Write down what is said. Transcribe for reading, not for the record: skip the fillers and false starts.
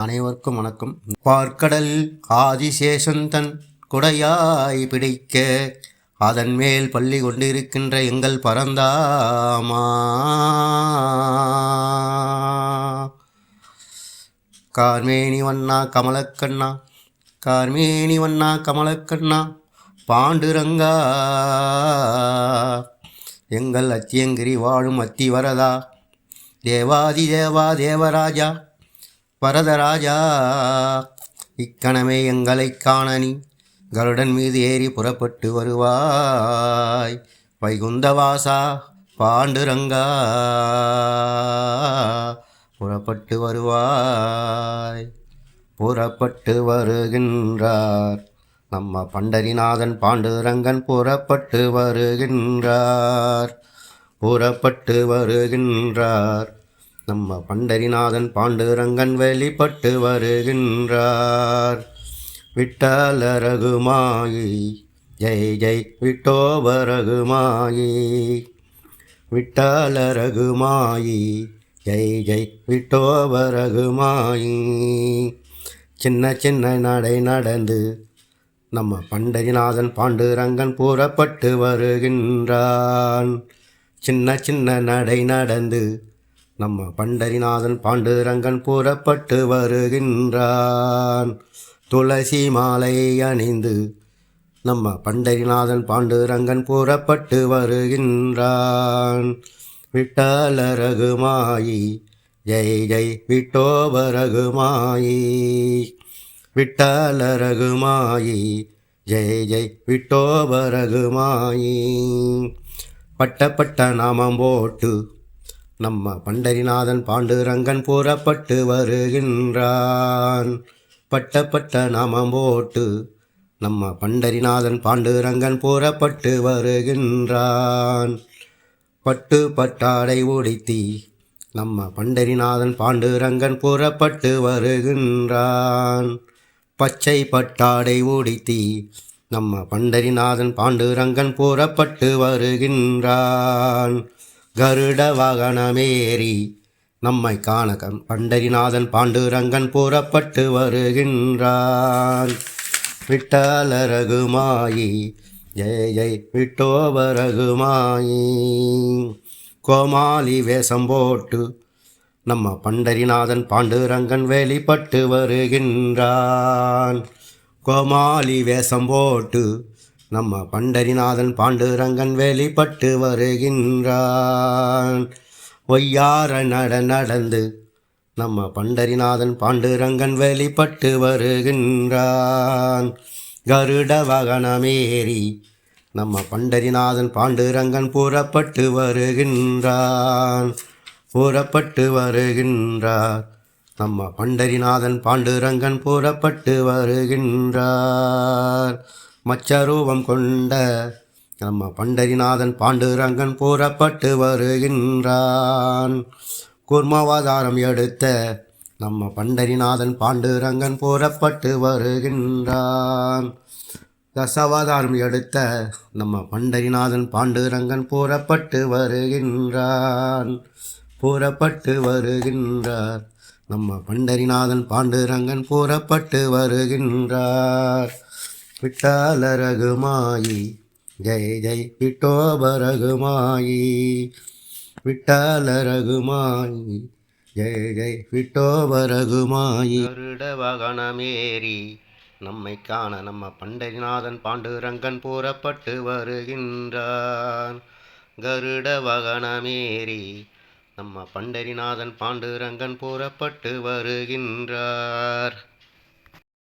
அனைவருக்கும் வணக்கம். பார்க்கடல் ஆதிசேஷன் தன் குடையாய் பிடிக்க அதன் மேல் பள்ளி கொண்டிருக்கின்ற எங்கள் பரந்தாமா, கார்மேனி வண்ணா கமலக்கண்ணா, கார்மேனி வண்ணா கமலக்கண்ணா, பாண்டுரங்கா எங்கள் அத்தியங்கிரி வாழும் அத்தி வரதா, தேவாதி தேவா தேவராஜா வரதராஜா, இக்கணமே எங்களை காணனி கருடன் மீது ஏறி புறப்பட்டு வருவாய். வைகுந்தவாசா பாண்டுரங்கா புறப்பட்டு வருவாய். புறப்பட்டு வருகின்றார் நம்ம பண்டரிநாதன் பாண்டுரங்கன் புறப்பட்டு வருகின்றார். புறப்பட்டு வருகின்றார் நம்ம பண்டரிநாதன் பாண்டுரங்கன் வெளிப்பட்டு வருகின்றார். விட்டல ரகுமாயி ஜெய் ஜெய் விட்டோப ரகுமாயி, விட்டல ரகுமாயி ஜெய் ஜெய் விட்டோப ரகுமாயி. சின்ன சின்ன நடை நடந்து நம்ம பண்டரிநாதன் பாண்டுரங்கன் புறப்பட்டு வருகின்றான். சின்ன சின்ன நடை நடந்து நம்ம பண்டரிநாதன் பாண்டுரங்கன் புறப்பட்டு வருகின்றான். துளசி மாலை அணிந்து நம்ம பண்டரிநாதன் பாண்டுரங்கன் புறப்பட்டு வருகின்றான். விட்டல ரகுமாயி ஜெய் ஜெய் விட்டோப ரகுமாயி, விட்டல ரகுமாயி ஜெய் ஜெய் விட்டோப ரகுமாயி. பட்ட பட்ட நாமம் போட்டு நம்ம பண்டரிநாதன் பாண்டுரங்கன் புறப்பட்டு வருகின்றான். பட்ட பட்ட நாமம் போட்டு நம்ம பண்டரிநாதன் பாண்டுரங்கன் புறப்பட்டு வருகின்றான். பட்டு பட்டாடை உடுத்தி நம்ம பண்டரிநாதன் பாண்டுரங்கன் புறப்பட்டு வருகின்றான். பச்சை பட்டாடை உடுத்தி நம்ம பண்டரிநாதன் பாண்டுரங்கன் புறப்பட்டு வருகின்றான். கருட வாகனமேறி நம்மை காண பண்டரிநாதன் பாண்டுரங்கன் புறப்பட்டு வருகின்றான். விட்டல ரகுமாயி ஜெய் ஜெய் விட்டோப ரகுமாயி. கோமாளி வேஷம் போட்டு நம்ம பண்டரிநாதன் பாண்டுரங்கன் வெளிப்பட்டு வருகின்றான். கோமாளி வேஷம் போட்டு நம்ம பண்டரிநாதன் பாண்டுரங்கன் வெளிப்பட்டு வருகின்றான். ஒய்யார நடந்து நம்ம பண்டரிநாதன் பாண்டுரங்கன் வெளிப்பட்டு வருகின்றான். கருட வாகனமேறி நம்ம பண்டரிநாதன் பாண்டுரங்கன் புறப்பட்டு வருகின்றான். புறப்பட்டு வருகின்றார் நம்ம பண்டரிநாதன் பாண்டுரங்கன் புறப்பட்டு வருகின்றார். மச்சரூபம் கொண்ட நம்ம பண்டரிநாதன் பாண்டுரங்கன் புறப்பட்டு வருகின்றான். கூர்மாவதாரம் எடுத்த நம்ம பண்டரிநாதன் பாண்டுரங்கன் புறப்பட்டு வருகின்றான். தசாவதாரம் எடுத்த நம்ம பண்டரிநாதன் பாண்டுரங்கன் புறப்பட்டு வருகின்றான். புறப்பட்டு வருகின்றார் நம்ம பண்டரிநாதன் பாண்டுரங்கன் புறப்பட்டு வருகின்றார். விட்டல ரகுமாயி ஜெய் ஜெய் விட்டோப ரகுமாயி, விட்டல ரகுமாயி ஜெய் ஜெய் விட்டோப ரகுமாயி. கருட வாகனமேறி நம்மை காண நம்ம பண்டரிநாதன் பாண்டுரங்கன் புறப்பட்டு வருகின்றான். கருட வாகனமேறி நம்ம பண்டரிநாதன் பாண்டுரங்கன் புறப்பட்டு வருகின்றார்.